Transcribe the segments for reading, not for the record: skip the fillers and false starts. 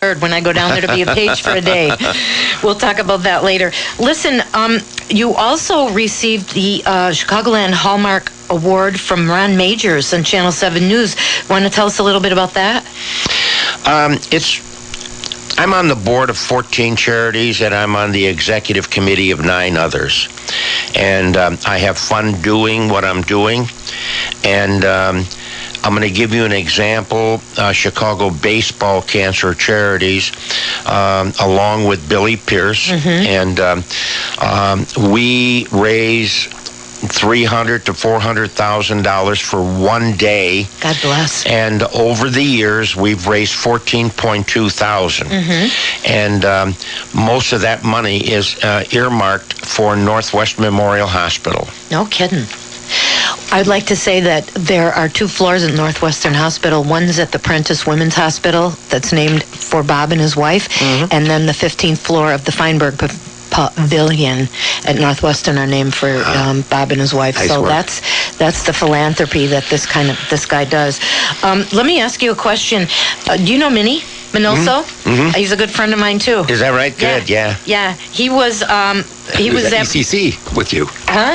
when I go down there to be a page for a day. We'll talk about that later. Listen, you also received the Chicagoland Hallmark Award from Ron Majors on Channel 7 News. Want to tell us a little bit about that? I'm on the board of 14 charities, and I'm on the executive committee of 9 others. And I have fun doing what I'm doing. And I'm going to give you an example. Chicago Baseball Cancer Charities, along with Billy Pierce. And we raise $300,000 to $400,000 for one day. God bless. And over the years, we've raised $14.2 thousand. And most of that money is earmarked for Northwest Memorial Hospital. No kidding. I'd like to say that there are 2 floors at Northwestern Hospital. One's at the Prentice Women's Hospital that's named for Bob and his wife, and then the 15th floor of the Feinberg Pavilion at Northwestern are named for Bob and his wife. So that's the philanthropy that this guy does. Let me ask you a question. Do you know Minnie Minoso? He's a good friend of mine too. Is that right? Good. Yeah. He was at ECC with you.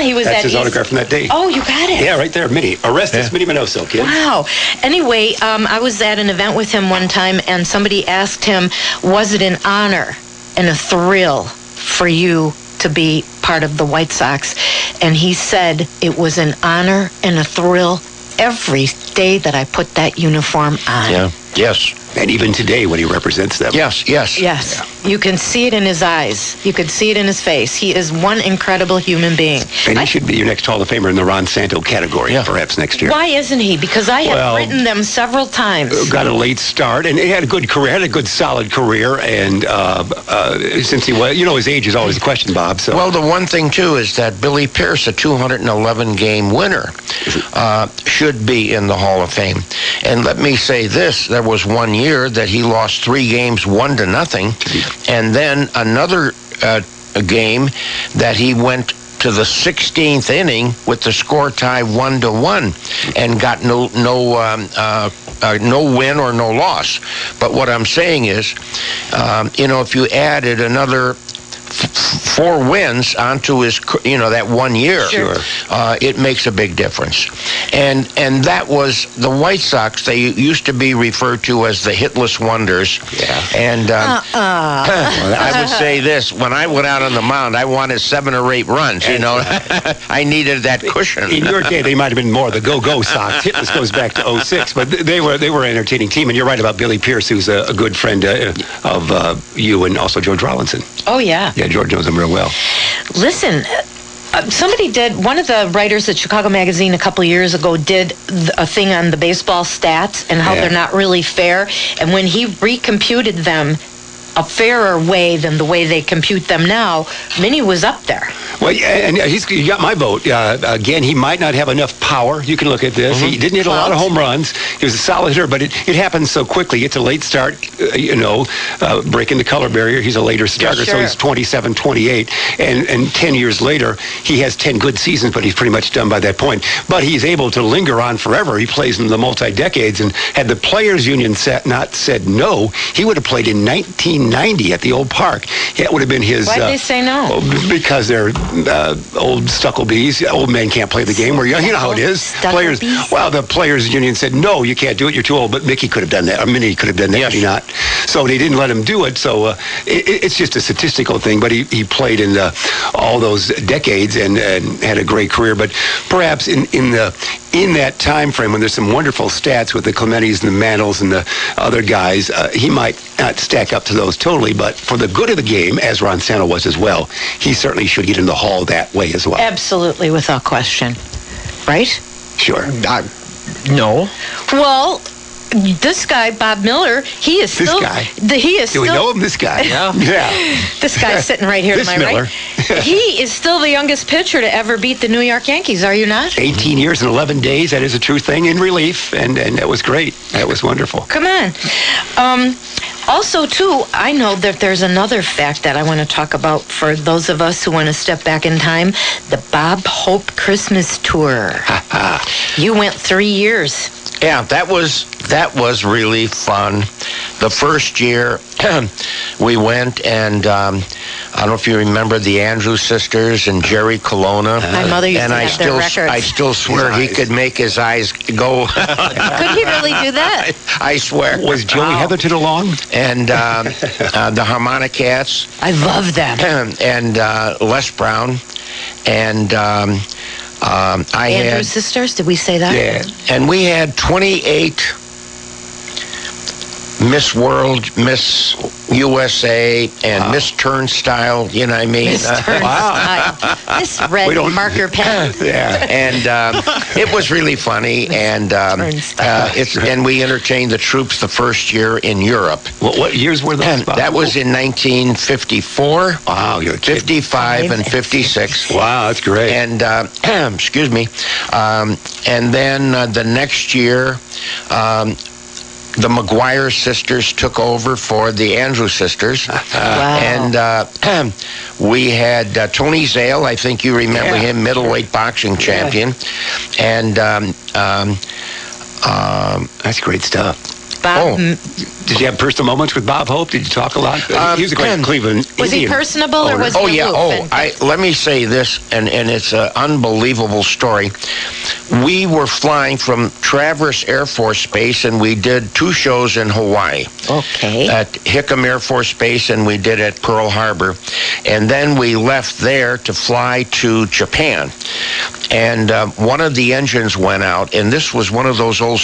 He was That's at his autograph from that day. Oh, you got it. Yeah, right there, Minnie. Arrest us, Minnie Minoso, kid. Wow. Anyway, I was at an event with him one time, and somebody asked him, was it an honor and a thrill for you to be part of the White Sox? And he said, it was an honor and a thrill every day that I put that uniform on. Yeah. Yes. And even today when he represents them. Yes. Yes. Yeah. You can see it in his eyes. You can see it in his face. He is one incredible human being. And he should be your next Hall of Famer in the Ron Santo category, perhaps next year. Why isn't he? Because I have written them several times. Got a late start, and he had a good career, had a good, solid career, and since he was, his age is always a question, Bob. So. Well, the one thing, too, is that Billy Pierce, a 211-game winner, should be in the Hall of Fame. And let me say this, there was one year that he lost 3 games 1-0, and then another game that he went to the 16th inning with the score tie 1-1 and got no win or no loss. But what I'm saying is, if you added another 4 wins onto his, that 1 year, it makes a big difference. And that was the White Sox. They used to be referred to as the hitless wonders. Yeah. And I would say this: when I went out on the mound, I wanted 7 or 8 runs. I needed that cushion. In your day, they might have been more the go-go Sox. Hitless goes back to 06, but they were an entertaining team. And you're right about Billy Pierce, who's a good friend of you and also George Rollinson. Oh yeah. Yeah, George knows him real well. Listen, one of the writers at Chicago Magazine a couple of years ago did a thing on the baseball stats and how they're not really fair. And when he recomputed them a fairer way than the way they compute them now, Minnie was up there. Well, and he got my vote. Again, he might not have enough power. You can look at this. He didn't hit a lot of home runs. He was a solid hitter, but it happens so quickly. It's a late start, breaking the color barrier. He's a later starter, so he's 27, 28. And 10 years later, he has 10 good seasons, but he's pretty much done by that point. But he's able to linger on forever. He plays in the multi-decades, and had the Players Union not said no, he would have played in 1990 at the old park. That would have been his... Why did they say no? Because they're old stucco bees. Old men can't play the game. You know how it is. The Players Union said, no, you can't do it. You're too old. But Mickey could have done that. Or Minnie could have done that. Maybe not. So they didn't let him do it. So it's just a statistical thing. But he played in all those decades and had a great career. But perhaps in that time frame when there's some wonderful stats with the Clementis and the Mantles and the other guys, he might not stack up to those totally. But for the good of the game, as Ron Santo was as well, he certainly should get in the Hall that way as well. Absolutely, without question. Right? Sure. No. Well, this guy, Bob Miller, he is still... This guy? Do we know him, this guy? Yeah. This guy's sitting right here to my Miller. right. He is still the youngest pitcher to ever beat the New York Yankees, are you not? 18 years and 11 days, that is a true thing, in relief, and that was great. That was wonderful. Come on. Also, too, I know that there's another fact that I want to talk about for those of us who want to step back in time. The Bob Hope Christmas Tour. You went 3 years. Yeah, that was really fun. The first year we went, and I don't know if you remember the Andrews sisters and Jerry Colonna. My mother used to have their records. I still swear he could make his eyes go. Could he really do that? I swear. Was Joey Heatherton along? And the Harmonic Cats. I love them. And Les Brown. And I Andrews had sisters. Did we say that? Yeah, and we had 28 Miss World, Miss USA, and Miss Turnstile. You know what I mean? Miss Turnstile. This red marker pen. Yeah, and it was really funny. And and we entertained the troops the first year in Europe. What years were those? That was in 1954. Wow, you're a kid. 55 and 56. Wow, that's great. And excuse me. And then the next year, the McGuire sisters took over for the Andrews sisters. Wow. And we had Tony Zale, I think you remember him, middleweight boxing champion. And that's great stuff. Bob, did you have personal moments with Bob Hope? Did you talk a lot? He was a great Cleveland was Indian he personable or was he aloof? Let me say this, and it's an unbelievable story. We were flying from Traverse Air Force Base, and we did 2 shows in Hawaii. Okay. At Hickam Air Force Base, and we did at Pearl Harbor. And then we left there to fly to Japan. And one of the engines went out, and this was one of those old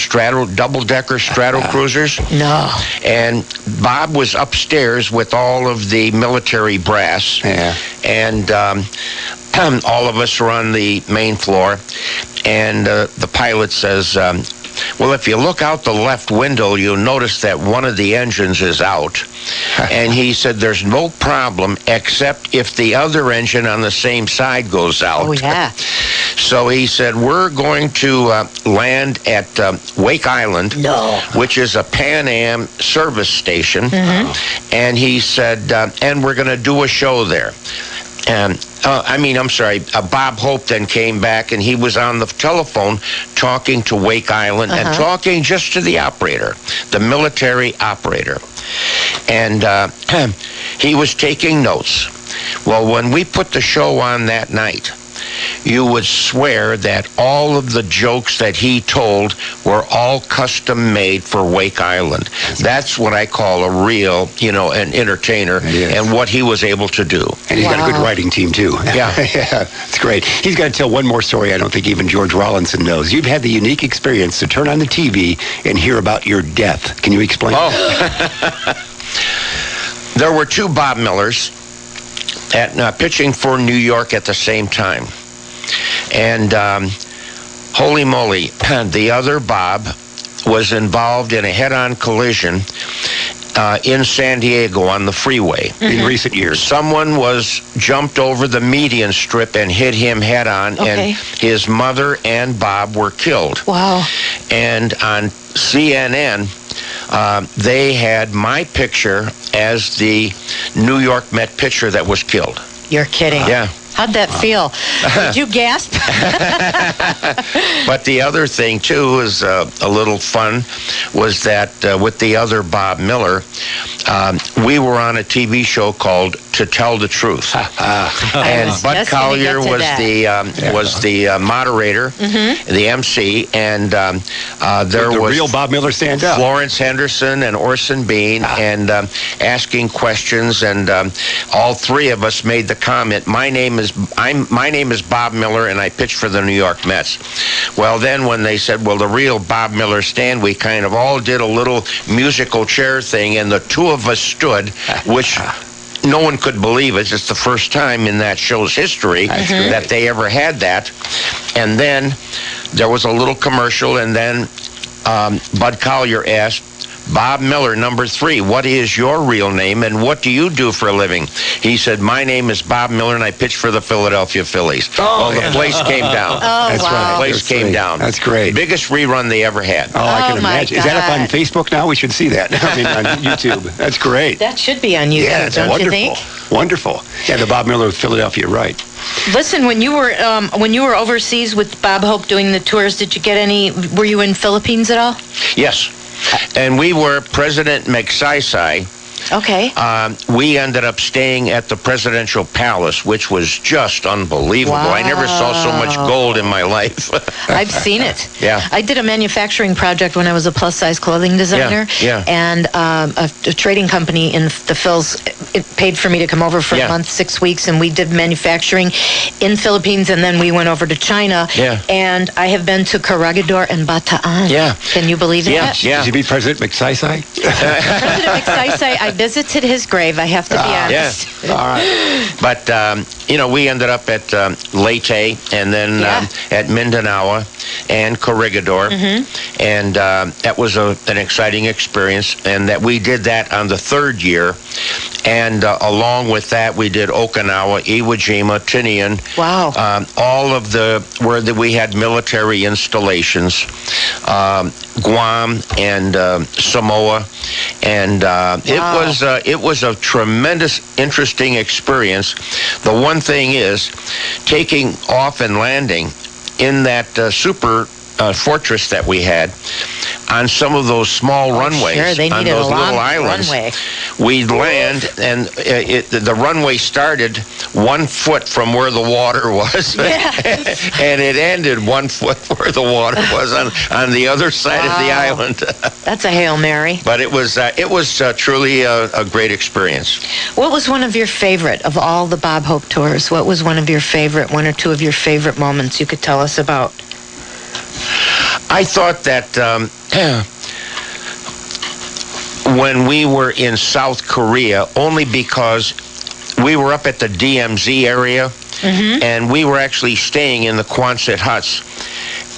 double-decker straddle cruisers. No. And Bob was upstairs with all of the military brass. Yeah. And all of us were on the main floor. And the pilot says, well, if you look out the left window, you'll notice that one of the engines is out. And he said, there's no problem except if the other engine on the same side goes out. Oh, yeah. So he said, we're going to land at Wake Island, which is a Pan Am service station. Mm-hmm. And he said, and we're going to do a show there. And Bob Hope then came back, and he was on the telephone talking to Wake Island and talking just to the operator, the military operator. And he was taking notes. Well, when we put the show on that night, you would swear that all of the jokes that he told were all custom made for Wake Island. That's what I call a real, an entertainer, and what he was able to do. And he's got a good writing team, too. Yeah. Yeah, it's great. He's got to tell one more story I don't think even George Rollinson knows. You've had the unique experience to turn on the TV and hear about your death. Can you explain? There were 2 Bob Millers at pitching for New York at the same time. And holy moly, the other Bob was involved in a head-on collision in San Diego on the freeway. In recent years. Someone was jumped over the median strip and hit him head-on, and his mother and Bob were killed. Wow. And on CNN, they had my picture as the New York Met pitcher that was killed. You're kidding. Yeah. How'd that feel? Did you gasp? But the other thing, too, was a little fun, was that with the other Bob Miller, we were on a TV show called To Tell the Truth. And Bud Collier was the moderator, the MC, and there was... The real Bob Miller stand up. Florence Henderson and Orson Bean, and asking questions, and all 3 of us made the comment, my name is Bob Miller, and I pitch for the New York Mets. Well, then when they said, well, the real Bob Miller stand, we kind of all did a little musical chair thing, and the 2 of us stood, which no one could believe it. It's the first time in that show's history that they ever had that. And then there was a little commercial, and then Bud Collier asked, Bob Miller, number 3, what is your real name, and what do you do for a living? He said, my name is Bob Miller, and I pitch for the Philadelphia Phillies. The place came down. That's right. The place came down. That's great. Biggest rerun they ever had. I can imagine. Is that up on Facebook now? We should see that. I mean, on YouTube. That's great. That should be on YouTube, yeah, it's don't wonderful. you think? Wonderful. Yeah, the Bob Miller of Philadelphia, right. Listen, when you were overseas with Bob Hope doing the tours, did you get any? Were you in Philippines at all? Yes, and we were President Magsaysay. Okay. We ended up staying at the Presidential Palace, which was just unbelievable. Wow. I never saw so much gold in my life. I've seen it. Yeah. I did a manufacturing project when I was a plus-size clothing designer. Yeah. And a trading company in the Phils, it paid for me to come over for a month, 6 weeks, and we did manufacturing in Philippines, and then we went over to China. Yeah. And I have been to Corregidor and Bataan. Yeah. Can you believe that? Yeah. Did you meet President Magsaysay? President Magsaysay, I visited his grave, I have to be honest. Yeah. All right. But, we ended up at Leyte and then at Mindanao and Corregidor. Mm-hmm. And that was an exciting experience. And that we did that on the third year. And along with that, we did Okinawa, Iwo Jima, Tinian. Wow. All of where we had military installations, Guam and Samoa. And it was a tremendous, interesting experience. The one thing is, taking off and landing in that super fortress that we had on some of those small runways, sure, they on needed those a long little islands. runway. We'd land, and the runway started 1 foot from where the water was, Yes. and it ended 1 foot where the water was on the other side of the island. That's a Hail Mary. But it was truly a great experience. What was one of your favorite of all the Bob Hope tours? What was one of your favorite, one or two of your favorite moments you could tell us about? I thought that when we were in South Korea, only because we were up at the DMZ area, and we were actually staying in the Quonset huts,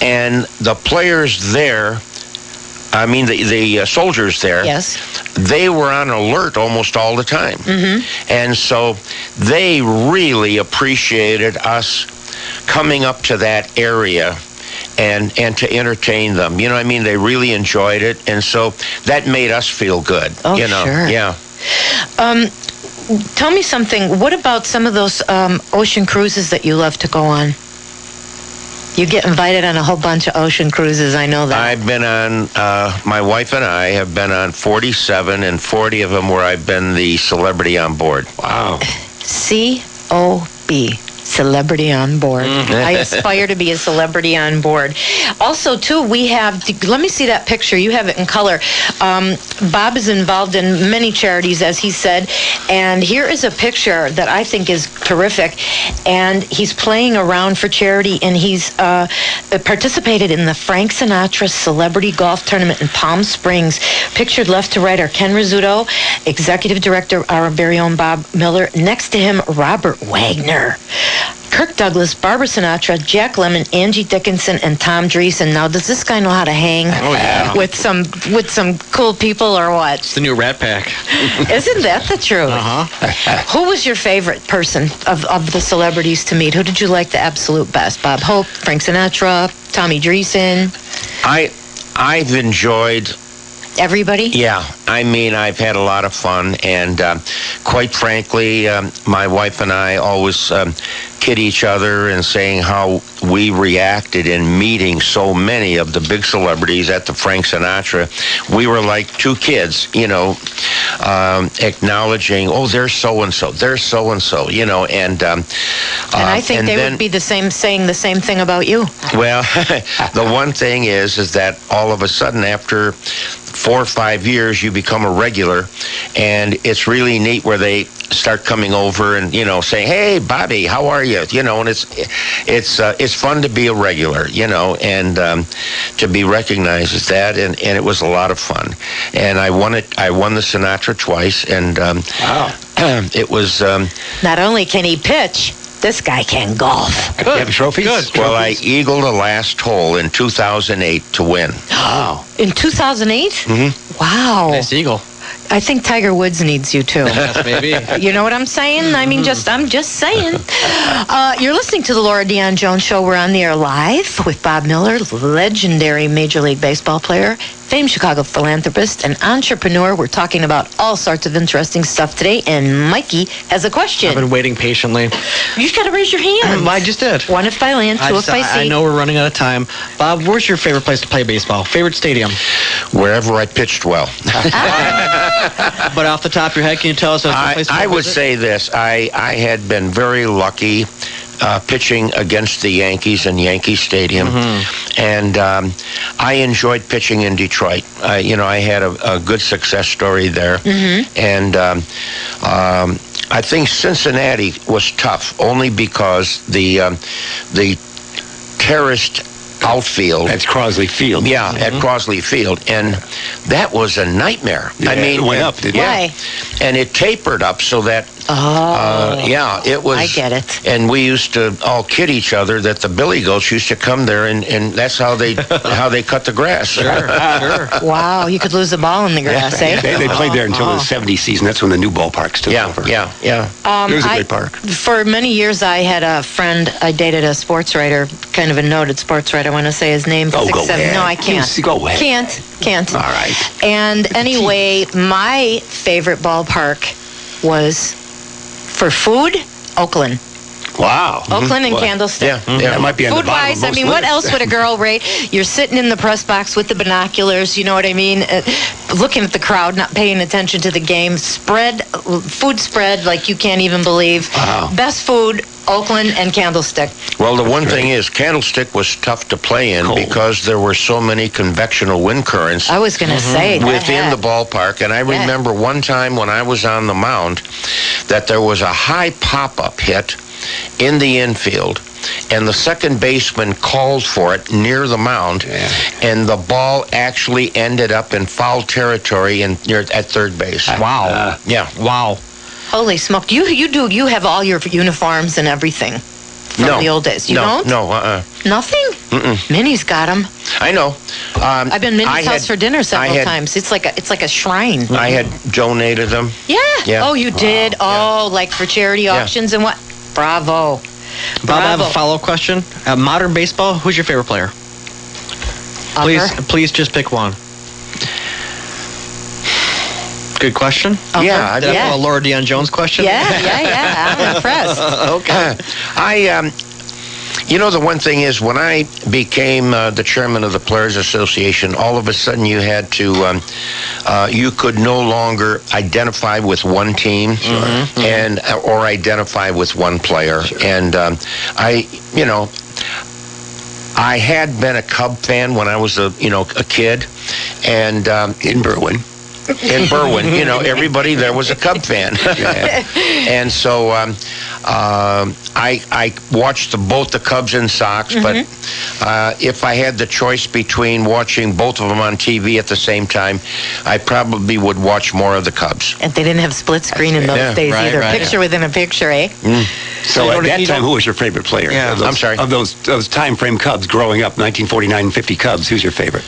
and the players there, the soldiers there, yes, they were on alert almost all the time. And so they really appreciated us coming up to that area and to entertain them. You know what I mean? They really enjoyed it, and so that made us feel good. Oh, sure. Yeah. Tell me something. What about some of those ocean cruises that you love to go on? You get invited on a whole bunch of ocean cruises, I know that. I've been on, my wife and I have been on 47, and 40 of them where I've been the celebrity on board. Wow. COB. Celebrity on board. I aspire to be a celebrity on board. Also, too, we have, let me see that picture. You have it in color. Bob is involved in many charities, as he said, and here is a picture that I think is terrific. And he's playing around for charity, and he's participated in the Frank Sinatra Celebrity Golf Tournament in Palm Springs. Pictured left to right are Ken Rizzuto, Executive Director, our very own Bob Miller. Next to him, Robert Wagner, Kirk Douglas, Barbara Sinatra, Jack Lemmon, Angie Dickinson, and Tom Dreesen. Now, does this guy know how to hang with some cool people or what? It's the new Rat Pack. Isn't that the truth? Who was your favorite person of the celebrities to meet? Who did you like the absolute best? Bob Hope, Frank Sinatra, Tommy Dreesen? I've enjoyed everybody? Yeah. I've had a lot of fun, and quite frankly, my wife and I always kid each other and saying how we reacted in meeting so many of the big celebrities at the Frank Sinatra. We were like two kids, acknowledging, oh, there's so-and-so, there's so-and-so, and I think they would be saying the same thing about you. Well, the one thing is that all of a sudden, after 4 or 5 years, you become a regular, and it's really neat where they start coming over and saying, "Hey, Bobby, how are you?" And it's fun to be a regular, and to be recognized as that, and it was a lot of fun. And I won the Sinatra twice, and wow, it was. Not only can he pitch, this guy can golf. Good. You have trophies? Good. Well, I eagled the last hole in 2008 to win. Wow. In 2008? Mm-hmm. Wow. Nice eagle. I think Tiger Woods needs you too. Yes, maybe. You know what I'm saying? I'm just saying. You're listening to the Laura Dion-Jones Show. We're on the air live with Bob Miller, legendary Major League Baseball player, famed Chicago philanthropist and entrepreneur. We're talking about all sorts of interesting stuff today, and Mikey has a question. I've been waiting patiently. You got to raise your hand. I just did. One if by land, two if by sea. I know we're running out of time. Bob, where's your favorite place to play baseball? Favorite stadium? Wherever I pitched well. But off the top of your head, can you tell us? I would say this. I had been very lucky pitching against the Yankees in Yankee Stadium, and I enjoyed pitching in Detroit. I had a good success story there, and I think Cincinnati was tough only because the terraced outfield. That's Crosley Field. Yeah, at Crosley Field. And that was a nightmare. Yeah, it went up, didn't it? Why? And it tapered up so that, it was. I get it. And we used to all kid each other that the billy goats used to come there, and that's how they cut the grass. Sure. Wow, you could lose the ball in the grass, eh? They played there until the 70s season. That's when the new ballparks took over. Yeah. It was a great park. For many years, I had a friend. I dated a sports writer, kind of a noted sports writer. I want to say his name. Go ahead. No, I can't. Go ahead. Can't. All right. And anyway, my favorite ballpark was, for food, Oakland. Wow. Oakland and Candlestick. Yeah. That might be on the bottom Food-wise, of most what lists. else would a girl rate? You're sitting in the press box with the binoculars, you know what I mean? Looking at the crowd, not paying attention to the game. Food spread like you can't even believe. Wow. Best food, Oakland and Candlestick. Well, the one thing is, Candlestick was tough to play in because there were so many convectional wind currents I was going to say that within the ballpark. And I remember one time when I was on the mound that there was a high pop-up hit in the infield, and the second baseman called for it near the mound, and the ball actually ended up in foul territory at third base. Wow. Wow. Holy smoke. You have all your uniforms and everything from the old days. You don't? No, Nothing? Minnie's got them. I know. I've been Minnie's house for dinner several times. It's like a shrine. I had donated them. Yeah. Oh, you did? Oh, like for charity auctions and what? Bravo. Bob, I have a follow-up question. Modern baseball, who's your favorite player? Please just pick one. Good question. Yeah. Did I pull a Laura Dion-Jones question? Yeah. I'm impressed. Okay. The one thing is, when I became the chairman of the Players Association, all of a sudden you had to, you could no longer identify with one team or identify with one player. Sure. And I had been a Cub fan when I was a kid, and in Berwyn. In Berwyn, everybody there was a Cub fan. And so I watched both the Cubs and Sox, but if I had the choice between watching both of them on TV at the same time, I probably would watch more of the Cubs. And they didn't have split screen in those days either. Picture within a picture, eh? So at that time, who was your favorite player? Yeah, I'm sorry. Of those time frame Cubs growing up, 1949 and 50 Cubs, who's your favorite?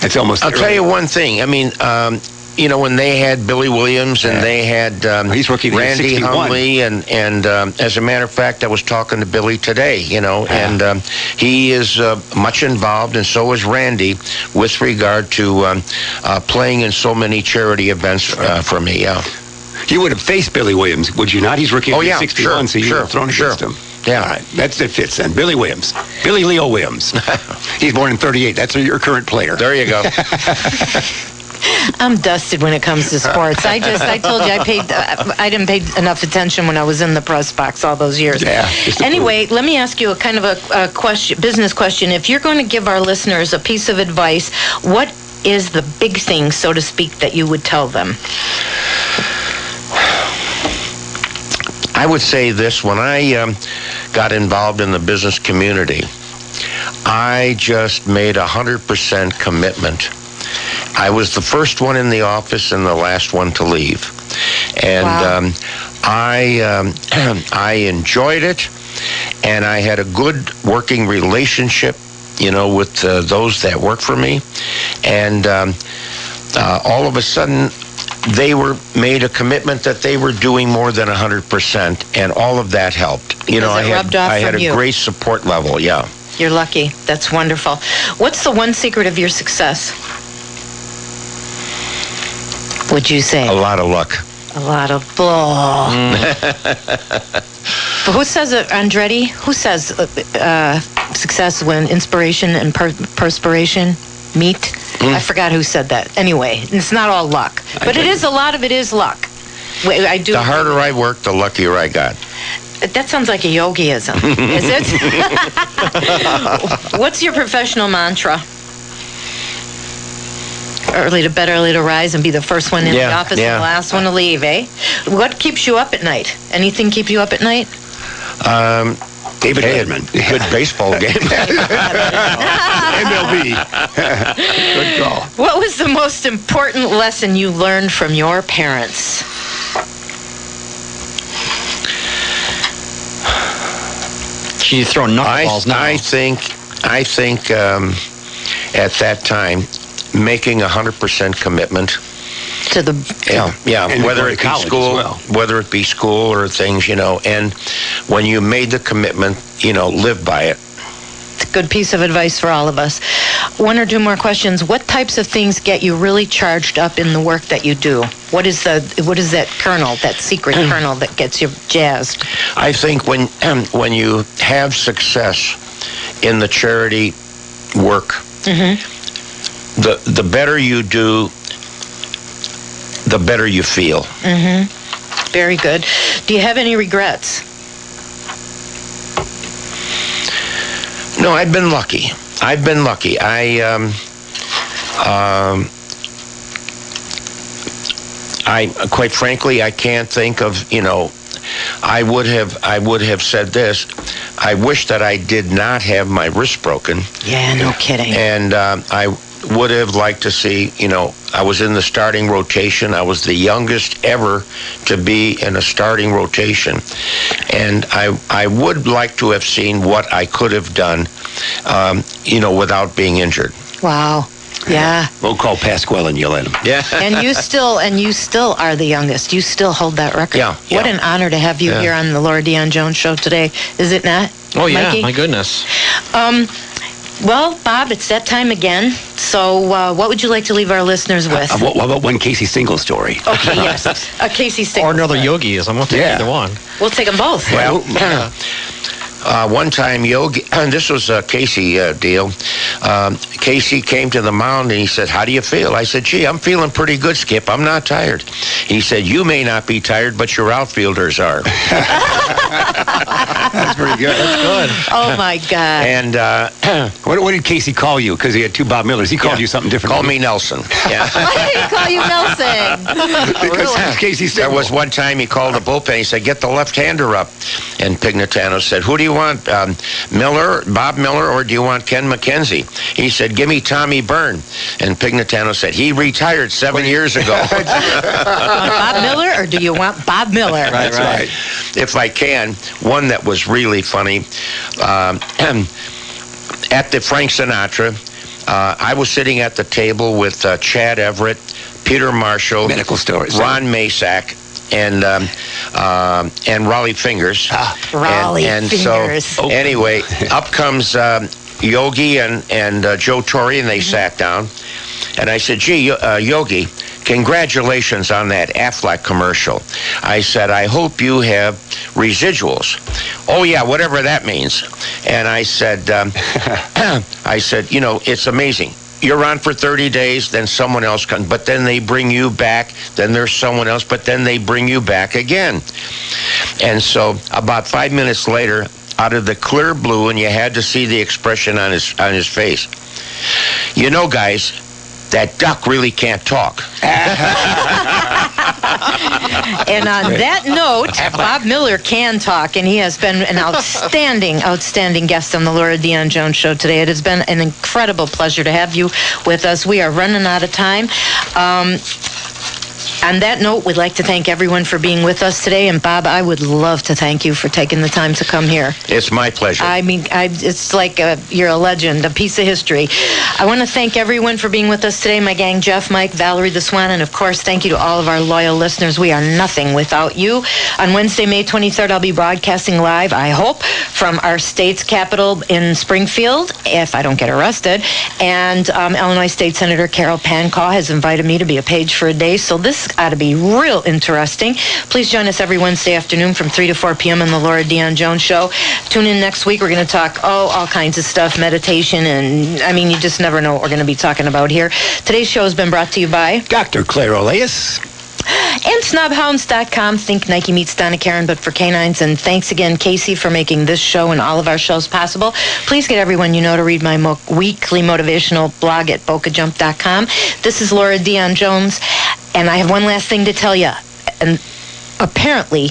It's almost. I'll tell you one thing. I mean, when they had Billy Williams and they had Randy Hundley, and as a matter of fact, I was talking to Billy today. And he is much involved, and so is Randy, with regard to playing in so many charity events for me. Yeah. You would have faced Billy Williams, would you not? He's rookie of 61, so you would have thrown against him. Yeah. All right. That fits then. Billy Williams. Billy Leo Williams. He's born in 38. That's your current player. There you go. I'm dusted when it comes to sports. I told you I didn't pay enough attention when I was in the press box all those years. Yeah. Anyway, let me ask you a kind of a question, business question. If you're going to give our listeners a piece of advice, what is the big thing, so to speak, that you would tell them? I would say this: when I got involved in the business community, I just made 100% commitment. I was the first one in the office and the last one to leave. And I enjoyed it, and I had a good working relationship, with those that work for me. And all of a sudden, they made a commitment that they were doing more than 100%, and all of that helped. I had a great support level. Yeah. You're lucky. That's wonderful. What's the one secret of your success? Would you say? A lot of luck. A lot of bull. But who says it, Andretti? Who says success when inspiration and perspiration meet? I forgot who said that. Anyway, it's not all luck, but it is, a lot of it is luck. I do. The harder I work, the luckier I got. That sounds like a yogiism, is it? What's your professional mantra? Early to bed, early to rise, and be the first one in the office and the last one to leave, eh? What keeps you up at night? Anything keep you up at night? David Hedman. Good baseball game. MLB. Good call. What was the most important lesson you learned from your parents? You throw knuckleballs now. I think at that time, making 100% commitment To the And whether going it to be college school, as well. whether it be school or things, and when you made the commitment, live by it. It's a good piece of advice for all of us. One or two more questions. What types of things get you really charged up in the work that you do? What is that kernel, that secret kernel that gets you jazzed? I think when you have success in the charity work, the better you do, the better you feel. Very good. Do you have any regrets? No, I've been lucky. I quite frankly, I can't think of, I would have said this. I wish that I did not have my wrist broken. Yeah, no kidding. And I would have liked to see, I was in the starting rotation. I was the youngest ever to be in a starting rotation. And I would like to have seen what I could have done, without being injured. Wow. Yeah. We'll call Pasquale and yell at him. Yeah. And you still are the youngest. You still hold that record. Yeah. What an honor to have you here on the Laura Dion-Jones show today, is it not? Oh yeah, Mikey? my goodness. Well, Bob, it's that time again. So what would you like to leave our listeners with? What about one Casey Stengel story? Okay, yes. A Casey Stengel. Or another yogiism. We'll take either one. We'll take them both. Well, one time, Yogi, and this was a Casey deal. Casey came to the mound and he said, "How do you feel?" I said, "Gee, I'm feeling pretty good, Skip. I'm not tired." He said, "You may not be tired, but your outfielders are." That's pretty good. That's good. Oh, my God. And What did Casey call you? Because he had two Bob Millers. He called you something different. call me Nelson. Yeah. Why did he call you Nelson? Because he's Casey There Stengel. was one time he called the bullpen. He said, "Get the left-hander up." And Pignatano said, "Who do you want, Bob Miller, or do you want Ken McKenzie?" He said, "Give me Tommy Byrne." And Pignatano said, "He retired 7 years ago." Bob Miller, or do you want Bob Miller? That's right. If I can, one that was really funny, at the Frank Sinatra, I was sitting at the table with Chad Everett, Peter Marshall, Medical stories. Ron Masak, and Raleigh Fingers. Raleigh and Fingers. So anyway, up comes Yogi and Joe Torre, and they sat down. And I said, "Gee, Yogi, congratulations on that Aflac commercial." I said, "I hope you have residuals." "Oh yeah, whatever that means." And I said, "It's amazing. You're on for 30 days, then someone else comes, but then they bring you back, then there's someone else, but then they bring you back again." And so about 5 minutes later, out of the clear blue, and you had to see the expression on his face, "Guys, that duck really can't talk." And on that note, Bob Miller can talk, and he has been an outstanding guest on the Laura Dion-Jones show today. It has been an incredible pleasure to have you with us. We are running out of time. On that note, we'd like to thank everyone for being with us today. And Bob, I would love to thank you for taking the time to come here. It's my pleasure. I mean, it's like you're a legend, a piece of history. I want to thank everyone for being with us today. My gang, Jeff, Mike, Valerie, the Swan, and of course, thank you to all of our loyal listeners. We are nothing without you. On Wednesday, May 23rd, I'll be broadcasting live, I hope, from our state's capital in Springfield, if I don't get arrested. And Illinois State Senator Carol Pancaw has invited me to be a page for a day, so this ought to be real interesting. Please join us every Wednesday afternoon from 3 to 4 p.m. on the Laura Dion-Jones Show. Tune in next week. We're going to talk, all kinds of stuff, meditation, and, I mean, you just never know what we're going to be talking about here. Today's show has been brought to you by Dr. Claire Oleus. And snobhounds.com. Think Nike meets Donna Karen, but for canines. And thanks again, Casey, for making this show and all of our shows possible. Please get everyone you know to read my weekly motivational blog at bocajump.com. This is Laura Dion-Jones, and I have one last thing to tell you. And apparently,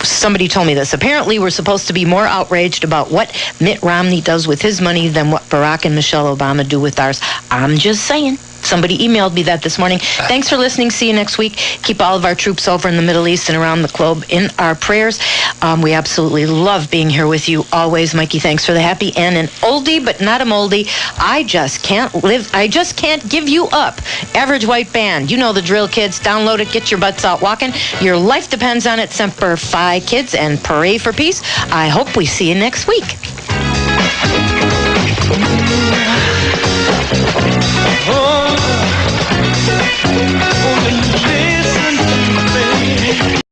somebody told me this. Apparently, we're supposed to be more outraged about what Mitt Romney does with his money than what Barack and Michelle Obama do with ours. I'm just saying. Somebody emailed me that this morning. Thanks for listening. See you next week. Keep all of our troops over in the Middle East and around the globe in our prayers. We absolutely love being here with you always. Mikey, thanks for the happy. And an oldie, but not a moldie. I just can't give you up. Average White Band. You know the drill, kids. Download it. Get your butts out walking. Your life depends on it. Semper Fi, kids, and pray for peace. I hope we see you next week. Oh.